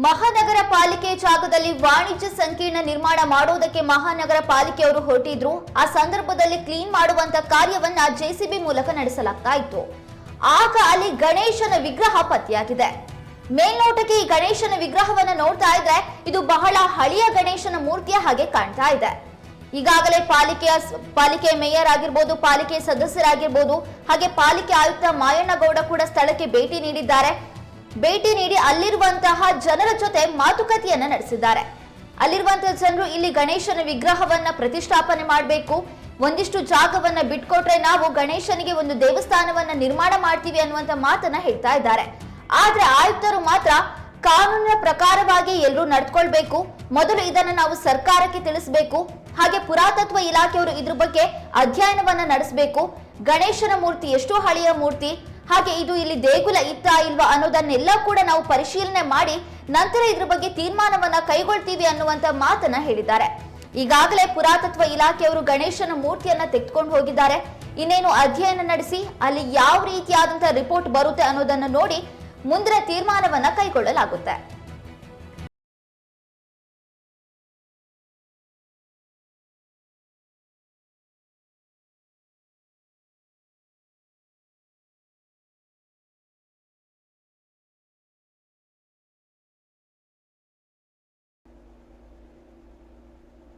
ಮಹಾನಗರ ಪಾಲಿಕೆ ಜಾಗದಲ್ಲಿ ವಾಣಿಜ್ಯ ಸಂಕೀರ್ಣ ನಿರ್ಮಾಣ ಮಾಡುವುದಕ್ಕೆ ಮಹಾನಗರ ಪಾಲಿಕೆಯವರು ಹೊರಟಿದ್ರು. ಆ ಸಂದರ್ಭದಲ್ಲಿ ಕ್ಲೀನ್ ಮಾಡುವಂತ ಕಾರ್ಯವನ್ನ ಜೆಸಿಬಿ ಮೂಲಕ ನಡೆಸಲಾಗ್ತಾ ಇತ್ತು. ಆಗ ಅಲ್ಲಿ ಗಣೇಶನ ವಿಗ್ರಹ ಪತ್ತೆಯಾಗಿದೆ. ಮೇಲ್ನೋಟಕ್ಕೆ ಈ ಗಣೇಶನ ವಿಗ್ರಹವನ್ನ ನೋಡ್ತಾ ಇದ್ರೆ ಇದು ಬಹಳ ಹಳೆಯ ಗಣೇಶನ ಮೂರ್ತಿಯ ಹಾಗೆ ಕಾಣ್ತಾ ಇದೆ. ಈಗಾಗಲೇ ಪಾಲಿಕೆಯ ಮೇಯರ್ ಆಗಿರ್ಬೋದು, ಪಾಲಿಕೆ ಸದಸ್ಯರಾಗಿರ್ಬೋದು, ಹಾಗೆ ಪಾಲಿಕೆ ಆಯುಕ್ತ ಮಾಯಣ್ಣಗೌಡ ಕೂಡ ಸ್ಥಳಕ್ಕೆ ಭೇಟಿ ನೀಡಿದ್ದಾರೆ. ಭೇಟಿ ನೀಡಿ ಅಲ್ಲಿರುವಂತಹ ಜನರ ಜೊತೆ ಮಾತುಕತೆಯನ್ನ ನಡೆಸಿದ್ದಾರೆ. ಅಲ್ಲಿರುವಂತಹ ಜನರು ಇಲ್ಲಿ ಗಣೇಶನ ವಿಗ್ರಹವನ್ನ ಪ್ರತಿಷ್ಠಾಪನೆ ಮಾಡಬೇಕು, ಒಂದಿಷ್ಟು ಜಾಗವನ್ನ ಬಿಟ್ಕೊಟ್ರೆ ನಾವು ಗಣೇಶನಿಗೆ ಒಂದು ದೇವಸ್ಥಾನವನ್ನ ನಿರ್ಮಾಣ ಮಾಡ್ತೀವಿ ಅನ್ನುವಂತ ಮಾತನ್ನ ಹೇಳ್ತಾ ಇದ್ದಾರೆ. ಆದ್ರೆ ಆಯುಕ್ತರು ಮಾತ್ರ ಕಾನೂನಿನ ಪ್ರಕಾರವಾಗಿ ಎಲ್ಲರೂ ನಡ್ಕೊಳ್ಬೇಕು, ಮೊದಲು ಇದನ್ನ ನಾವು ಸರ್ಕಾರಕ್ಕೆ ತಿಳಿಸಬೇಕು, ಹಾಗೆ ಪುರಾತತ್ವ ಇಲಾಖೆಯವರು ಇದ್ರ ಬಗ್ಗೆ ಅಧ್ಯಯನವನ್ನ ನಡೆಸಬೇಕು, ಗಣೇಶನ ಮೂರ್ತಿ ಎಷ್ಟು ಹಳೆಯ ಮೂರ್ತಿ, ಹಾಗೆ ಇದು ಇಲ್ಲಿ ದೇಗುಲ ಇತ್ತಾ ಇಲ್ವಾ ಅನ್ನೋದನ್ನೆಲ್ಲ ಕೂಡ ನಾವು ಪರಿಶೀಲನೆ ಮಾಡಿ ನಂತರ ಇದ್ರ ಬಗ್ಗೆ ತೀರ್ಮಾನವನ್ನ ಕೈಗೊಳ್ತೀವಿ ಅನ್ನುವಂತ ಮಾತನ್ನ ಹೇಳಿದ್ದಾರೆ. ಈಗಾಗಲೇ ಪುರಾತತ್ವ ಇಲಾಖೆಯವರು ಗಣೇಶನ ಮೂರ್ತಿಯನ್ನ ತೆಗೆದುಕೊಂಡು ಹೋಗಿದ್ದಾರೆ. ಇನ್ನೇನು ಅಧ್ಯಯನ ನಡೆಸಿ ಅಲ್ಲಿ ಯಾವ ರೀತಿಯಾದಂತಹ ರಿಪೋರ್ಟ್ ಬರುತ್ತೆ ಅನ್ನೋದನ್ನ ನೋಡಿ ಮುಂದಿನ ತೀರ್ಮಾನವನ್ನ ಕೈಗೊಳ್ಳಲಾಗುತ್ತೆ.